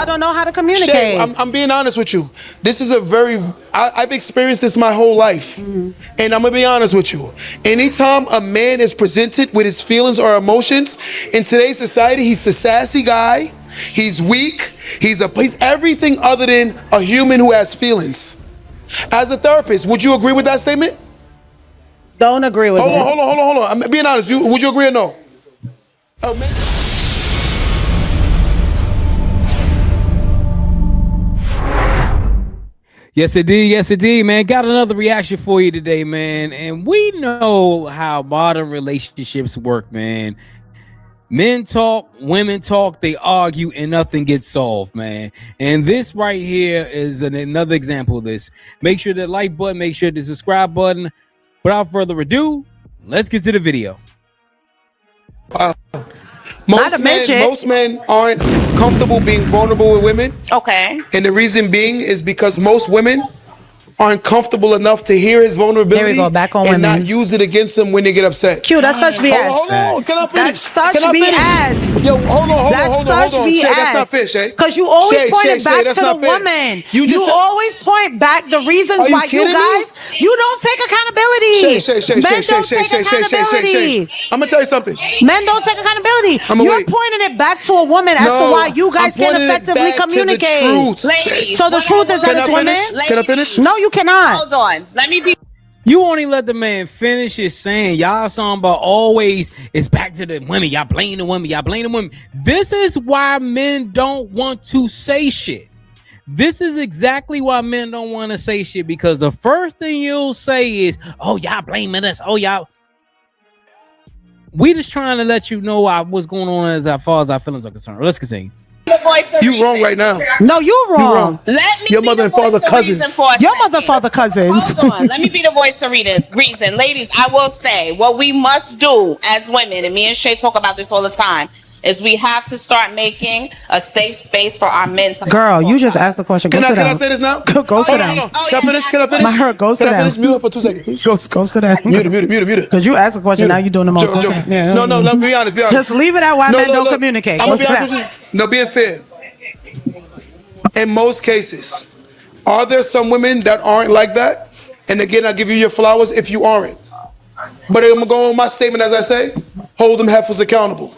Y'all don't know how to communicate. Shay, I'm being honest with you. This is a very, I've experienced this my whole life. And I'm gonna be honest with you. Anytime a man is presented with his feelings or emotions, in today's society, he's a sassy guy, he's weak, he's everything other than a human who has feelings. As a therapist, would you agree with that statement? Don't agree with it. Hold on. I'm being honest. Would you agree or no? Oh, man. Yes, indeed, man. Got another reaction for you today, man. And we know how modern relationships work, man. Men talk, women talk, they argue, and nothing gets solved, man. And this right here is another example of this. Make sure the like button, make sure the subscribe button. Without further ado, let's get to the video. Most men aren't comfortable being vulnerable with women. Okay. And the reason being is because most women aren't comfortable enough to hear his vulnerability. There we go, back on and women. not use it against them when they get upset. Q, that's such BS. Hold on. Can I finish? That's such BS. Yo, hold on. Shay, that's not fish, eh? Because you always point it back to the fair. woman. You always point back the reasons why you guys, you don't take accountability. Shay. Men don't take accountability. I'm going to tell you something. Men don't take accountability. You're pointing it back to a woman as to why you guys can't effectively communicate. Ladies, So the truth is that it's women? Can I finish? No, you cannot. Hold on. Let me be. You only let the man finish his saying. Y'all talking about always it's back to the women. Y'all blame the women. This is why men don't want to say shit. This is exactly why men don't want to say shit, because the first thing you'll say is, oh, y'all blaming us. Oh, y'all. We just trying to let you know what's going on as far as our feelings are concerned. Let's continue. You wrong right now. No, you're wrong. Let me Your be mother the and father voice of cousins. reason for a Your second. mother, father, cousins. Hold on. Let me be the voice of reason. Ladies, I will say what we must do as women, and me and Shay talk about this all the time, is we have to start making a safe space for our men to Girl, you just asked the question. Can I say this now? Go sit down. Can I finish? My hurt, go sit Can I down. finish? Mute her for 2 seconds, please. Go sit down. Mute it. Because you asked a question, now you're doing the most. Joke. No, let me be honest. Just leave it at why men don't communicate. I'm going to be honest with you. No, being fair. In most cases, are there some women that aren't like that? And again, I'll give you your flowers if you aren't. But I'm going to go on my statement as I say, hold them heifers accountable.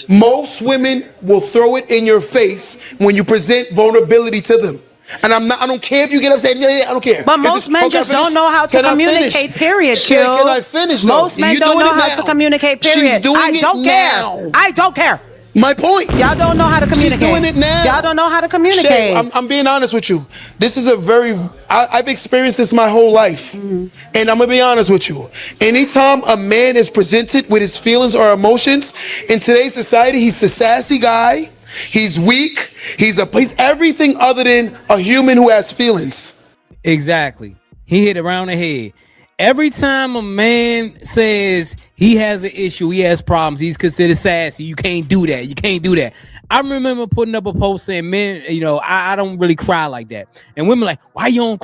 Most women will throw it in your face when you present vulnerability to them. And I don't care if you get upset. Yeah, I don't care. But most men just don't know how to communicate, period. Shay, can I finish, though? Most men don't know how to communicate, period. She's doing it now. I don't care. My point. Y'all don't know how to communicate. She's doing it now. Y'all don't know how to communicate. Shay, I'm being honest with you. This is a I've experienced this my whole life. And I'm going to be honest with you. Anytime a man is presented with his feelings or emotions, in today's society, he's a sassy guy. He's weak. He's everything other than a human who has feelings. Exactly. He hit around the head. Every time a man says he has an issue, he has problems, he's considered sassy. You can't do that. I remember putting up a post saying, men, I don't really cry like that. And women like, why you don't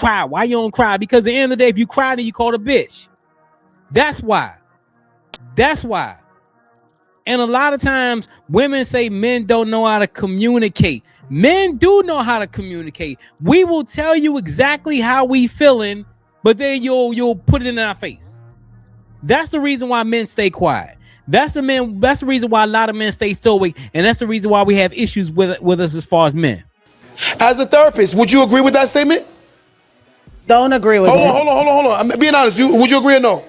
cry? Because at the end of the day, if you cry, then you call a bitch. That's why. And a lot of times women say men don't know how to communicate. Men do know how to communicate. We will tell you exactly how we feeling, but then you'll put it in our face. That's the reason why men stay quiet. That's the reason why a lot of men stay stoic, and that's the reason why we have issues with us as far as men. As a therapist, would you agree with that statement? Don't agree with it. Hold on. I'm being honest. Would you agree or no?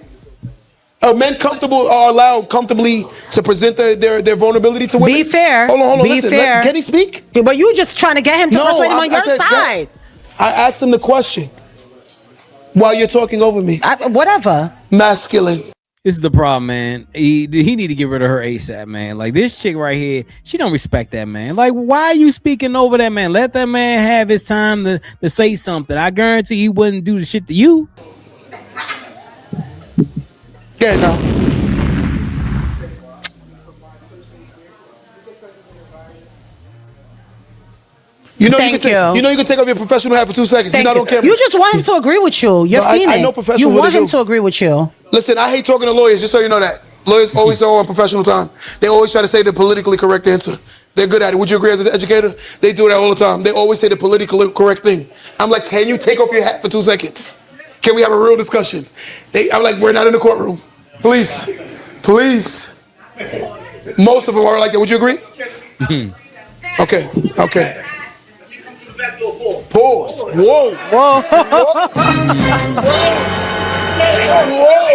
Are men are allowed comfortably to present their vulnerability to women? Be fair. Hold on. Be fair. Can he speak? But you just trying to get him to persuade him on your side. I asked him the question while you're talking over me. Whatever. Masculine. This is the problem, man. He need to get rid of her ASAP, man. Like, this chick right here, she don't respect that man. Like, why are you speaking over that man? Let that man have his time to say something. I guarantee he wouldn't do the shit to you. Yeah, no. You know you can take off your professional hat for 2 seconds. You're not on camera. You just want him to agree with you. You're fiending. I know professional. You want him to agree with you. Listen, I hate talking to lawyers, just so you know that. Lawyers always so on professional time. They always try to say the politically correct answer. They're good at it. Would you agree as an educator? They do that all the time. They always say the politically correct thing. I'm like, can you take off your hat for 2 seconds? Can we have a real discussion? I'm like, we're not in the courtroom. Please. Please. Most of them are like that. Would you agree? Okay. Okay. Pause. Whoa. Whoa. Whoa.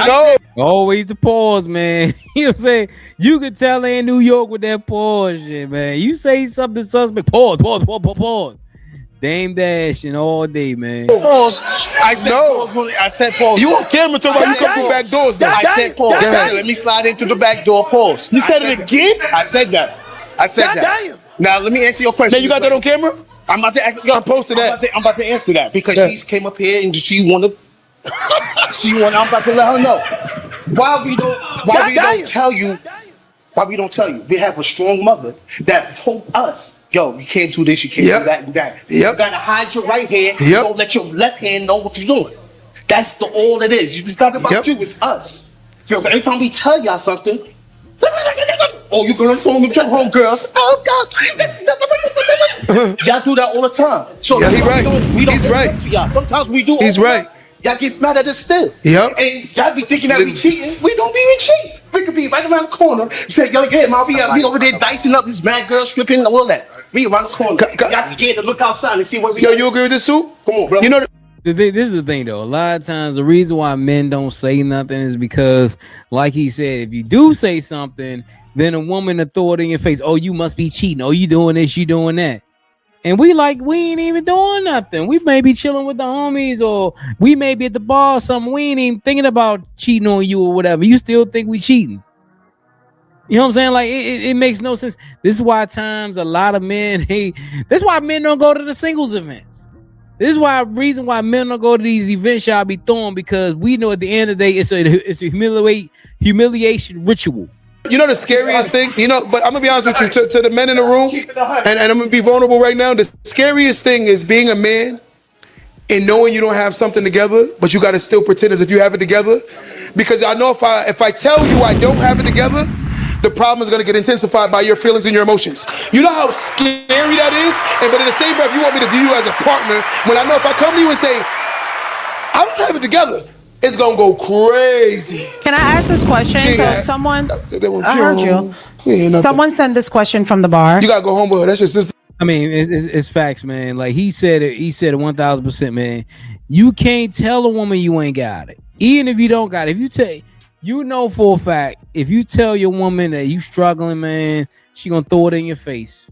No. Always the pause, man. You know what I'm saying? You can tell they in New York with that pause shit, man. You say something suspect, pause. Dame dashing all day, man. Pause. I said pause. I said pause. You on camera talking about you come through back doors now. I said pause. Let me slide into the back door. Pause. You said it again? I said that. Damn. Now let me answer your question. Now you got that on camera? I'm about to ask. I'm posting that. I'm about to answer that because she came up here and she wanted. I'm about to let her know. Why we don't tell you? Why we don't tell you? We have a strong mother that told us, "Yo, you can't do this. You can't do that and that. You gotta hide your right hand. You don't let your left hand know what you're doing." That's all it is. It's not about you. It's us. Yo, every time we tell y'all something, oh, you gonna phone with your homegirls? Oh God, y'all do that all the time. So yeah, he's right. He's right. Y'all. Sometimes we do. He's right. Y'all get mad at us still. Yep. And y'all be thinking that we cheating. We don't be even cheating. We could be right around the corner. Say, yo, yeah, man, we over there dicing up this mad girl, stripping, all that. We around the corner. Y'all scared to look outside and see what we. Yo, you agree with this too? Come on, bro. You know. This is the thing, though. A lot of times, the reason why men don't say nothing is because, like he said, if you do say something, then a woman will throw it in your face. Oh, you must be cheating. Oh, you doing this, you doing that. And we ain't even doing nothing. We may be chilling with the homies, or we may be at the bar or something. We ain't even thinking about cheating on you or whatever. You still think we cheating. You know what I'm saying? Like, it makes no sense. This is why at times a lot of men, that's why men don't go to the singles events. This is why reason why men don't go to these events y'all be throwing, because we know at the end of the day it's a humiliation ritual. You know the scariest thing, but I'm gonna be honest with you, to the men in the room, and I'm gonna be vulnerable right now. The scariest thing is being a man and knowing you don't have something together, but you gotta still pretend as if you have it together. Because I know if I tell you I don't have it together, the problem is gonna get intensified by your feelings and your emotions. You know how scary that is? But in the same breath, you want me to view you as a partner when I know if I come to you and say, I don't have it together, it's gonna go crazy. Can I ask this question? So someone, I heard you. Someone sent this question from the bar. You gotta go home with her. That's your sister. I mean, it's facts, man. Like he said it 1000%, man. You can't tell a woman you ain't got it, even if you don't got it. If you know for a fact, if you tell your woman that you struggling, man, she gonna throw it in your face.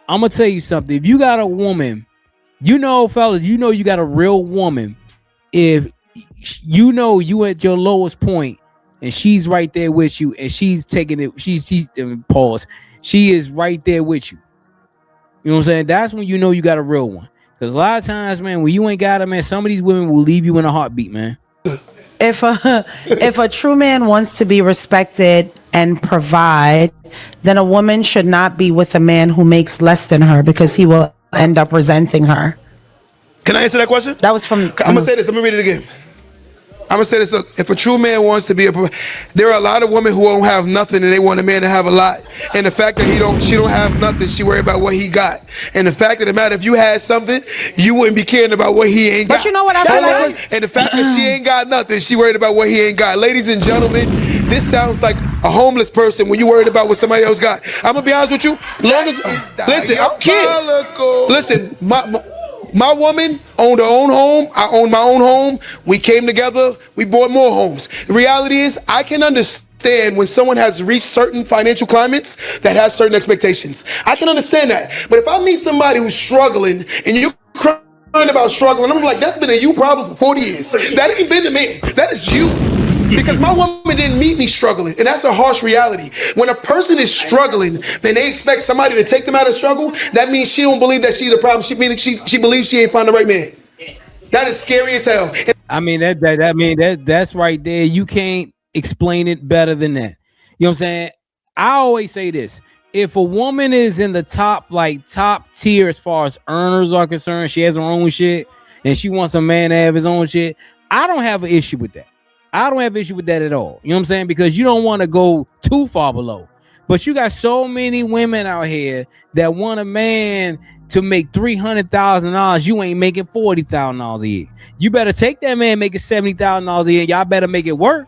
I'm gonna tell you something. If you got a woman, fellas, you got a real woman. If you know you at your lowest point and she's right there with you and she's taking it, she's pause. She is right there with you. You know what I'm saying? That's when you know you got a real one. Because a lot of times, man, when you ain't got it, man, some of these women will leave you in a heartbeat, man. If a true man wants to be respected and provide, then a woman should not be with a man who makes less than her, because he will end up resenting her. Can I answer that question? That was from. I'm gonna say this. Let me read it again. I'm gonna say this. Look, if a true man wants to be there are a lot of women who don't have nothing and they want a man to have a lot. And the fact that she don't have nothing, she worry about what he got. And the fact of the matter, if you had something, you wouldn't be caring about what he ain't got. But you know what I feel like? And the fact that she ain't got nothing, she worried about what he ain't got. Ladies and gentlemen, this sounds like a homeless person when you worried about what somebody else got. I'm gonna be honest with you. Listen, I'm kidding. Listen, my woman owned her own home. I owned my own home. We came together. We bought more homes. The reality is, I can understand when someone has reached certain financial climates that has certain expectations. I can understand that. But if I meet somebody who's struggling and you're crying about struggling, I'm like, that's been a you problem for 40 years. That ain't been to me. That is you. Because my woman didn't meet me struggling, and that's a harsh reality. When a person is struggling, then they expect somebody to take them out of struggle. That means she don't believe that she's the problem. She believes she ain't found the right man. That is scary as hell. I mean that's right there. You can't explain it better than that. You know what I'm saying? I always say this: if a woman is in the top tier as far as earners are concerned, she has her own shit, and she wants a man to have his own shit, I don't have an issue with that. I don't have issue with that at all. You know what I'm saying? Because you don't want to go too far below. But you got so many women out here that want a man to make $300,000. You ain't making $40,000 a year. You better take that man making $70,000 a year. Y'all better make it work.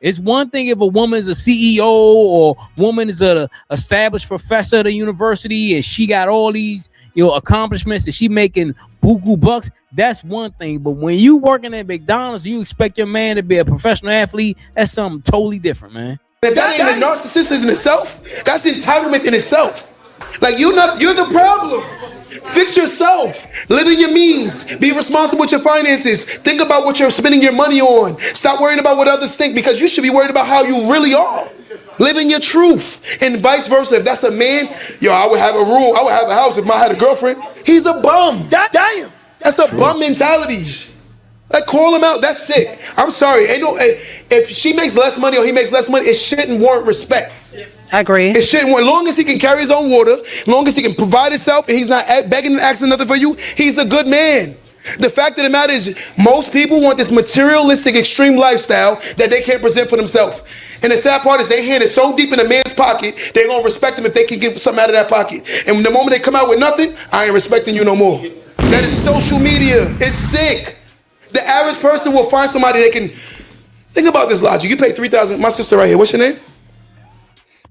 It's one thing if a woman's a CEO or woman is a established professor at a university and she got all these accomplishments and she making buku bucks. That's one thing. But when you working at McDonald's, you expect your man to be a professional athlete. That's something totally different, man. If that ain't a narcissist in itself, that's entitlement in itself. Like you're the problem. Fix yourself. Live in your means. Be responsible with your finances. Think about what you're spending your money on. Stop worrying about what others think, because you should be worried about how you really are. Live in your truth. And vice versa. If that's a man, I would have a room. I would have a house if I had a girlfriend. He's a bum. Damn. That's a bum mentality. Like, call him out. That's sick. I'm sorry. If she makes less money or he makes less money, it shouldn't warrant respect. I agree. It shouldn't warrant. As long as he can carry his own water, as long as he can provide himself and he's not begging and asking nothing for you, he's a good man. The fact of the matter is, most people want this materialistic, extreme lifestyle that they can't present for themselves. And the sad part is, their hand is so deep in a man's pocket, they're going to respect him if they can get something out of that pocket. And the moment they come out with nothing, I ain't respecting you no more. That is social media. It's sick. The average person will find somebody they can... Think about this logic. You pay $3,000. My sister right here. What's your name?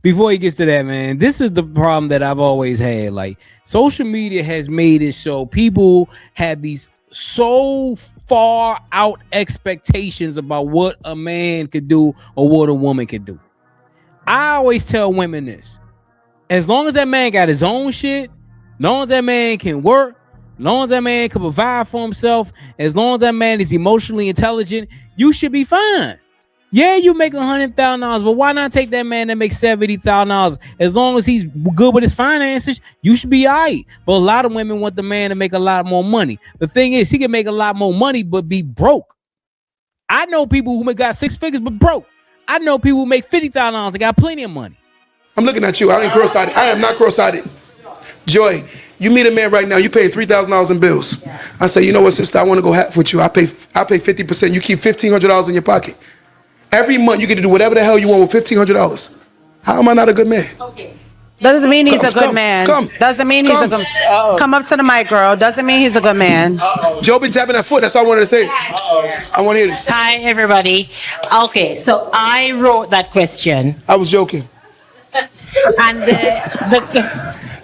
Before he gets to that, man, this is the problem that I've always had. Like, social media has made it so people have these so far out expectations about what a man could do or what a woman could do. I always tell women this: as long as that man got his own shit, as long as that man can work, as long as that man can provide for himself, as long as that man is emotionally intelligent, you should be fine. Yeah, you make $100,000, but why not take that man that makes $70,000? As long as he's good with his finances, you should be all right. But a lot of women want the man to make a lot more money. The thing is, he can make a lot more money, but be broke. I know people who got 6 figures, but broke. I know people who make $50,000 and got plenty of money. I'm looking at you. I ain't cross-eyed. I am not cross-eyed. Joy, you meet a man right now, you paying $3,000 in bills. I say, you know what, sister, I want to go half with you. I pay 50%. You keep $1,500 in your pocket. Every month you get to do whatever the hell you want with $1,500. How am I not a good man? Okay. Doesn't mean he's a good man. Doesn't mean he's a good. Come up to the mic, girl. Doesn't mean he's a good man. Joe been tapping that foot. That's all I wanted to say. I want to hear this. Hi, everybody. Okay, so I wrote that question. I was joking. And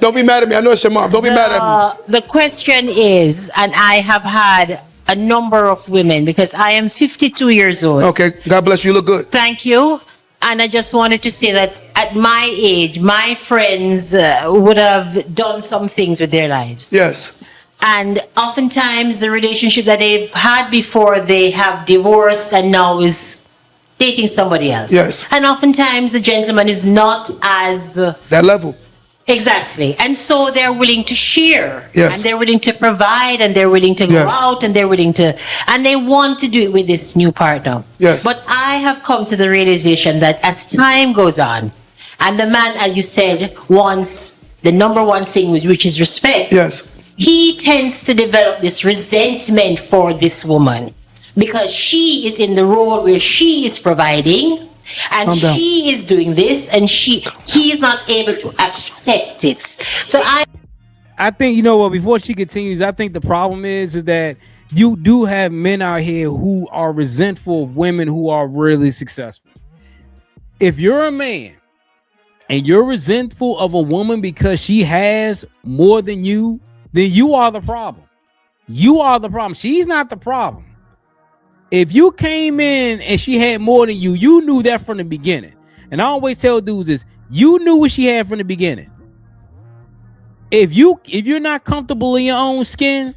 don't be mad at me. I know it's your mom. Don't be mad at me. The question is, and I have had a number of women, because I am 52 years old. Okay, God bless you. You look good. Thank you. And I just wanted to say that at my age, my friends would have done some things with their lives. Yes. And oftentimes the relationship that they've had before, they have divorced and now is dating somebody else. Yes. And oftentimes the gentleman is not as... that level. Exactly. And so they're willing to share. Yes. And they're willing to provide, and they're willing to go out, and they're willing to, and they want to do it with this new partner. Yes. But I have come to the realization that as time goes on, and the man, as you said, wants the number one thing, which is respect. Yes. He tends to develop this resentment for this woman because she is in the role where she is providing. And she is doing this, and he is not able to accept it. So I think, you know what, before she continues, I think the problem is that you do have men out here who are resentful of women who are really successful. If you're a man and you're resentful of a woman because she has more than you, then you are the problem. You are the problem. She's not the problem. If you came in and she had more than you, you knew that from the beginning. And I always tell dudes this: you knew what she had from the beginning. If you're not comfortable in your own skin,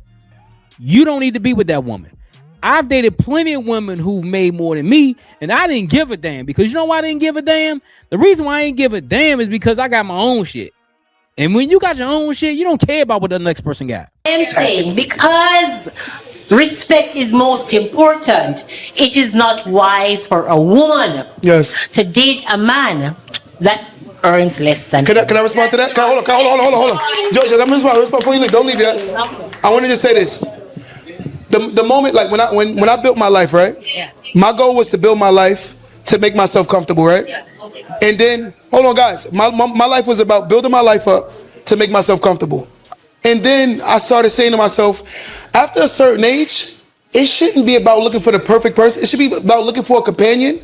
you don't need to be with that woman. I've dated plenty of women who've made more than me, and I didn't give a damn. Because you know why I didn't give a damn? The reason why I didn't give a damn is because I got my own shit. And when you got your own shit, you don't care about what the next person got. am saying, because respect is most important, it is not wise for a woman to date a man that earns less than. Can I respond to that? Hold on. George, I'm gonna respond before you leave. Don't leave yet. I want to just say this. The moment, like when I built my life, right? Yeah. My goal was to build my life to make myself comfortable, right? And then, hold on, guys. My life was about building my life up to make myself comfortable. And then I started saying to myself, after a certain age, it shouldn't be about looking for the perfect person. It should be about looking for a companion.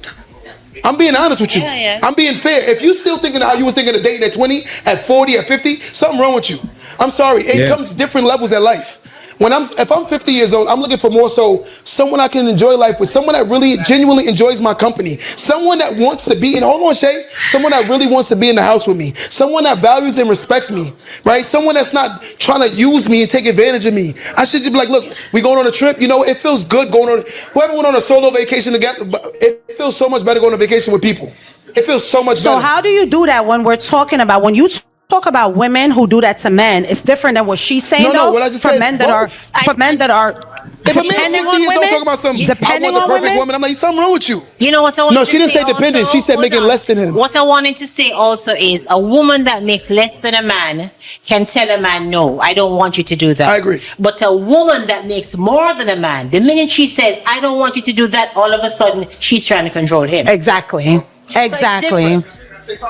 I'm being honest with you. Yeah. I'm being fair. If you still thinking how you was thinking of dating at 20, at 40, at 50, something wrong with you. I'm sorry. It comes different levels at life. If I'm 50 years old, I'm looking for more so someone I can enjoy life with, someone that really genuinely enjoys my company, someone that wants to be in, hold on, Shay, someone that really wants to be in the house with me, someone that values and respects me, right? Someone that's not trying to use me and take advantage of me. I should just be like, look, we going on a trip, you know, it feels good going on, whoever went on a solo vacation together, it feels so much better going on vacation with people. It feels so much better. So how do you do that when we're talking about, when you talk about women who do that to men? It's different than what she's saying. No, what I just said, men that are if a man 60 years old talking about something, I want the perfect woman, I'm like, something wrong with you. You know what I want? No, she didn't say dependent. She said making less than him. What I wanted to say also is a woman that makes less than a man can tell a man, no, I don't want you to do that. I agree. But a woman that makes more than a man, the minute she says, I don't want you to do that, all of a sudden she's trying to control him. Exactly. Exactly.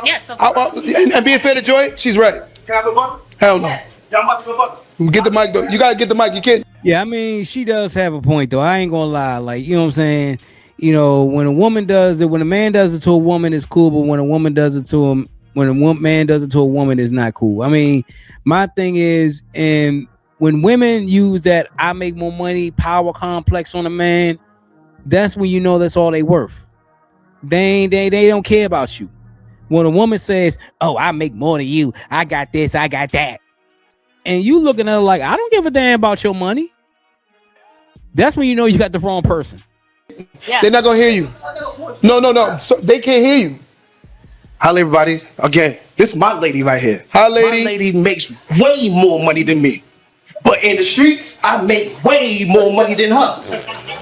Yes. And being fair to Joy, she's right. Can I have a button? Hell no. Yeah, I'm about to go button. Get the mic though. You gotta get the mic. You can't. Yeah, I mean, she does have a point though. I ain't gonna lie. Like, you know what I'm saying? You know, when a woman does it, when a man does it to a woman, it's cool. But when a woman does it to him, when a man does it to a woman, it's not cool. I mean, my thing is, and when women use that I make more money power complex on a man, that's when you know that's all they worth. They don't care about you. When a woman says, oh, I make more than you, I got this, I got that, and you looking at her like, I don't give a damn about your money, that's when you know you got the wrong person. Yeah. They're not gonna hear you. No. So they can't hear you. Hello, everybody. Again, this is my lady right here. Hi, lady. My lady makes way more money than me. But in the streets, I make way more money than her.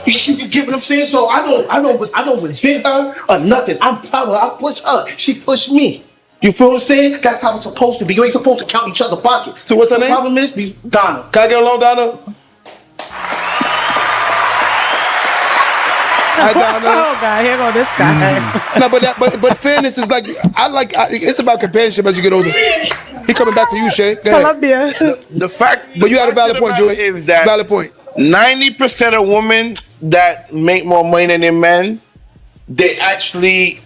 You get what I'm saying? So I don't resent her or nothing. I'm proud of her. I push her. She pushed me. You feel what I'm saying? That's how it's supposed to be. You ain't supposed to count each other's pockets. So what's her The name? problem is, Donna. Can I get along, Donna? Hi, Donna. Oh God, here go this guy. No, but fairness is like it's about companionship as you get older. He coming back for you, Shay. Go ahead. Colombia. The fact, But you had a valid point, Joey. is that Valid point. 90% of women that make more money than their men, they actually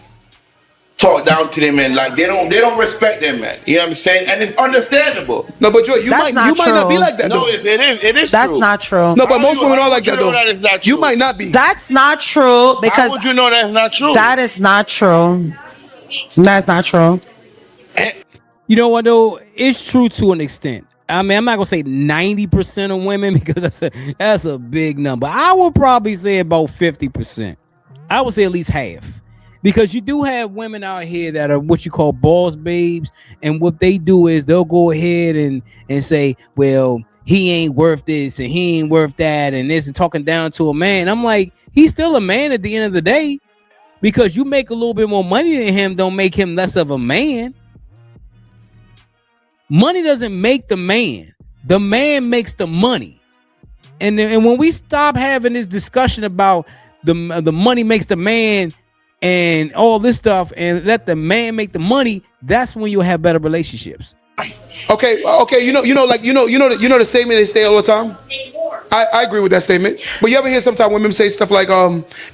talk down to their men. Like they don't respect their men. You know what I'm saying? And it's understandable. No, but Joy, you might not be true. like that No, though. it is That's true. not true. No, but most women are How like would you that know though. that is not You true? might not be. That's not true How because would you know that's not true? that is not true. That's not true. You know what though? It's true to an extent. I mean, I'm not gonna say 90% of women because that's a big number. I would probably say about 50%. I would say at least half. Because you do have women out here that are what you call boss babes, and what they do is they'll go ahead and say, well, he ain't worth this and he ain't worth that and this, and talking down to a man. I'm like, he's still a man at the end of the day. Because you make a little bit more money than him don't make him less of a man. Money doesn't make the man. The man makes the money. And when we stop having this discussion about the money makes the man and all this stuff, and let the man make the money, that's when you'll have better relationships. Okay. You know the statement they say all the time. I agree with that statement. But you ever hear sometimes women say stuff like,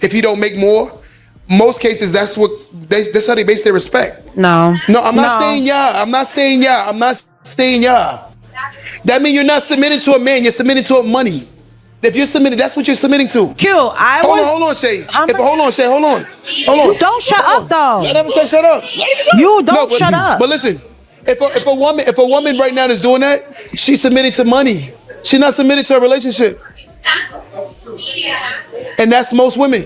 if he don't make more, most cases that's how they base their respect. No, I'm not saying yeah. I'm not saying yeah. That means you're not submitting to a man. You're submitting to a money. If you're submitting, that's what you're submitting to. Hold on, Shay. Hold on. Don't shut up though. I never said shut up. You don't shut up. But listen, if a woman right now is doing that, she's submitting to money. She's not submitted to a relationship. And that's most women.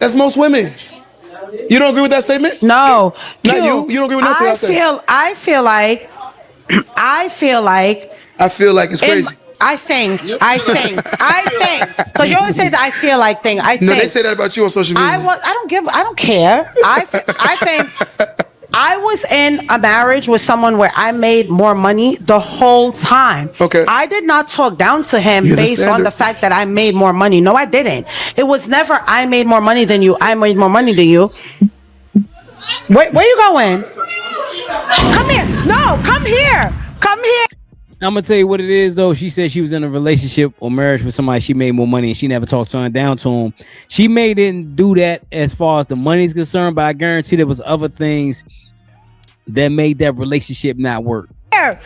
That's most women. You don't agree with that statement? No. Not you. You don't agree with nothing I said. I feel like it's crazy. I think. Because you always say that I feel like thing. No, they say that about you on social media. I don't care. I think I was in a marriage with someone where I made more money the whole time. Okay. I did not talk down to him You're the based on standard. the fact that I made more money. No, I didn't. It was never I made more money than you. I made more money than you. Where you going? Come here. No, come here. Come here. I'm gonna tell you what it is though. She said she was in a relationship or marriage with somebody she made more money and she never talked her down to him. She may didn't do that as far as the money's concerned, but I guarantee there was other things that made that relationship not work. The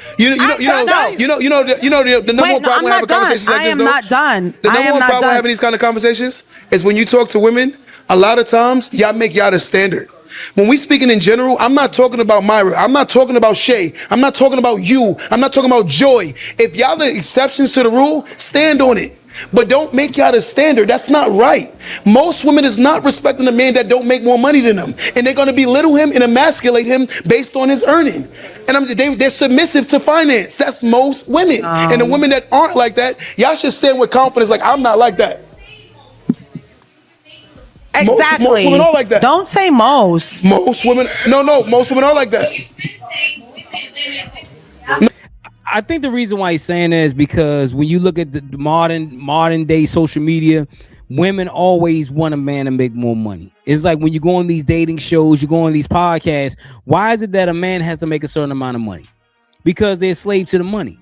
number one problem with having conversations like this, though. not done. The number one problem with having these kind of conversations is when you talk to women, a lot of times y'all make y'all the standard. When we speaking in general, I'm not talking about Myra. I'm not talking about Shay. I'm not talking about you. I'm not talking about Joy. If y'all the exceptions to the rule, stand on it. But don't make y'all the standard. That's not right. Most women is not respecting a man that don't make more money than them. And they're going to belittle him and emasculate him based on his earning. And they're submissive to finance. That's most women. And the women that aren't like that, y'all should stand with confidence like, I'm not like that. Exactly. Most women are like that. Don't say most. Most women, most women are like that. I think the reason why he's saying that is because when you look at the modern day social media, women always want a man to make more money. It's like when you go on these dating shows, you go on these podcasts. Why is it that a man has to make a certain amount of money? Because they're slave to the money.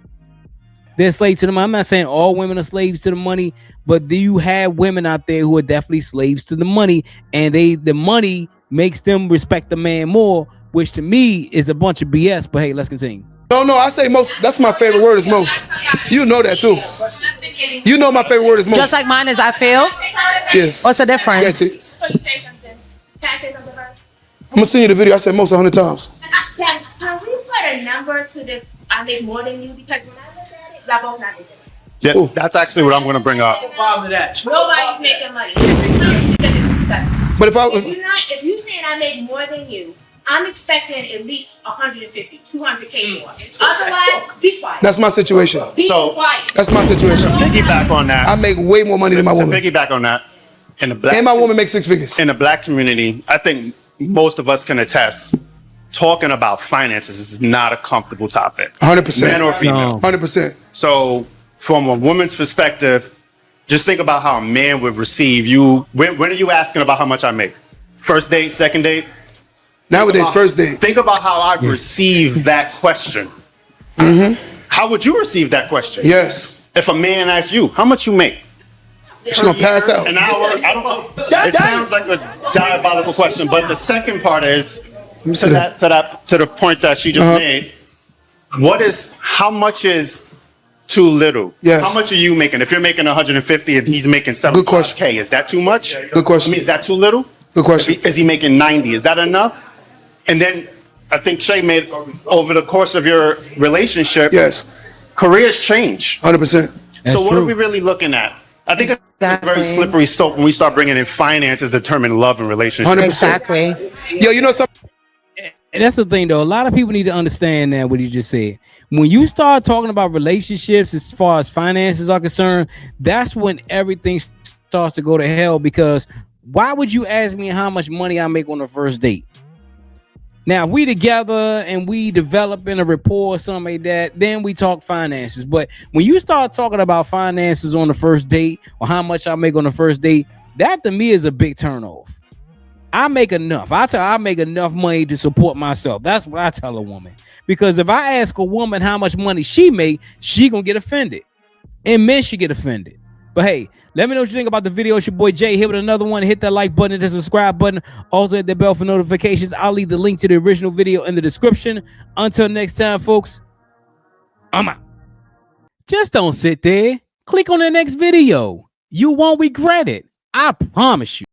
They're slave to the money. I'm not saying all women are slaves to the money, but do you have women out there who are definitely slaves to the money, and the money makes them respect the man more, which to me is a bunch of BS. But hey, let's continue. No, I say most. That's my favorite word is most. You know that too. You know my favorite word is most. Just like mine is I feel. Yeah. What's the difference? Yes, I'm gonna send you the video. I said most 100 times. Can we put a number to this? I make more than you, because when I look at it, y'all both not making money. Yeah, Ooh. that's actually what I'm going to bring up. Nobody's making money. But If you saying I make more than you, I'm expecting at least 150, 200K more. Otherwise, be quiet. that's my situation. Be So- quiet. That's my situation. Piggyback on that. I make way more money than my to woman, piggyback on that, in the and my woman makes 6 figures. in the black community, I think most of us can attest. Talking about finances is not a comfortable topic, 100%. man or female. 100%. So, from a woman's perspective, just think about how a man would receive you. When are you asking about how much I make? First date, second date? Nowadays, first date. Think about how I received that question. How would you receive that question? Yes. If a man asks you, how much you make? She's gonna pass out. An hour? I don't know. It sounds like a diabolical question, but the second part is to the point that she just made. How much is too little? Yes. How much are you making? If you're making 150 and he's making Good question. 75K, is that too much? Good question. I mean, is that too little? Good question. Is he making 90? Is that enough? And then I think Shay made, over the course of your relationship, Yes. careers change. 100%. So what true. are we really looking at? I think it's a Exactly. very slippery slope when we start bringing in finances determine love and relationships. 100%. Exactly. Yo, you know something? And that's the thing, though. A lot of people need to understand that what you just said. When you start talking about relationships as far as finances are concerned, that's when everything starts to go to hell. Because why would you ask me how much money I make on the first date? Now, if we together and we developing a rapport or something like that, then we talk finances. But when you start talking about finances on the first date or how much I make on the first date, that to me is a big turnoff. I make enough. I make enough money to support myself. That's what I tell a woman. Because if I ask a woman how much money she make, she gonna get offended. And men should get offended. But hey, let me know what you think about the video. It's your boy Jay here with another one. Hit that like button and the subscribe button. Also hit the bell for notifications. I'll leave the link to the original video in the description. Until next time, folks, I'm out. Just don't sit there. Click on the next video. You won't regret it. I promise you.